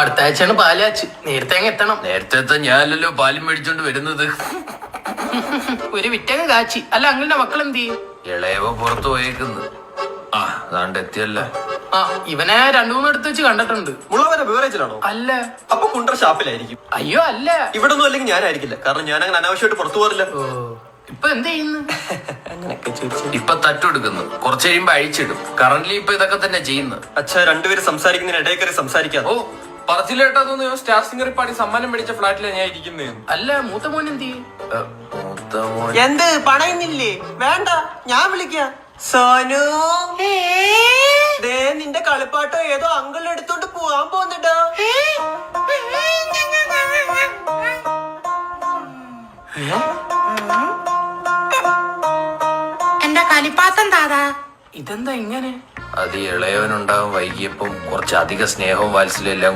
അടുത്ത ആഴ്ചയാണ് പാലാച്ച്. നേരത്തെ അങ്ങ് എത്തണം. നേരത്തെ ഞാനല്ലോ പാലും മേടിച്ചോണ്ട് വരുന്നത്. ഒരു വിറ്റങ്ങ് കാച്ചി. അല്ല അങ്ങളുടെ മക്കൾ എന്ത് ചെയ്യും? ഇളയവ പുറത്തു പോയേക്കുന്നു. ആ അതാണ്ട് എത്തിയല്ല. ആ ഇവനെ 2-3 എടുത്ത് വെച്ച് കണ്ടിട്ടുണ്ട്. മുള്ളവരെ ബിവറേജിലാണോ? അല്ല. അപ്പൊ കുണ്ടറ ഷാപ്പിലായിരിക്കും. അയ്യോ അല്ല. ഇവിടെ ഒന്നും അല്ലെങ്കിൽ ഞാനായിരിക്കില്ല, കാരണം ഞാൻ അങ്ങനെ അനാവശ്യമായിട്ട് പുറത്തു പോറില്ല. ഇപ്പൊ എന്ത് ചെയ്യുന്നു? അങ്ങനെയൊക്കെ ചോദിച്ചു. ഇപ്പൊ തട്ടെടുക്കുന്നു, കുറച്ച് കഴിയുമ്പോ അഴിച്ചിടും. കറന്റ്ലി ഇപ്പൊ ഇതൊക്കെ തന്നെ ചെയ്യുന്നു. അച്ഛാ, രണ്ടുപേരും സംസാരിക്കുന്നതിന് ഇടയിൽ കയറി സംസാരിക്കാം. ഓ പറച്ചിലേട്ടാ തോന്നുന്നു. സ്റ്റാർ സിംഗറിൽ പാടി സമ്മാനം മേടിച്ച ഫ്ലാറ്റിലാണ് ഞാൻ ഇരിക്കുന്നത്. അല്ല മൂത്ത മോൻ എന്ത് ചെയ്യും? മൂത്ത മോൻ എന്ത് പണയുന്നില്ലേ? വേണ്ട, ഞാൻ വിളിക്കാം. സോനു, ദേ നിന്റെ കളിപ്പാട്ടോ ഏതോ അങ്കിൾ എടുത്തോണ്ട് പോവാൻ പോന്നിട്ടാ. എന്റെ കളിപ്പാത്തം താതാ. ഇതെന്താ ഇങ്ങനെ? അത് ഇളയവനുണ്ടാവും വൈകിയപ്പം കുറച്ച് അധിക സ്നേഹവും വാത്സല്യം എല്ലാം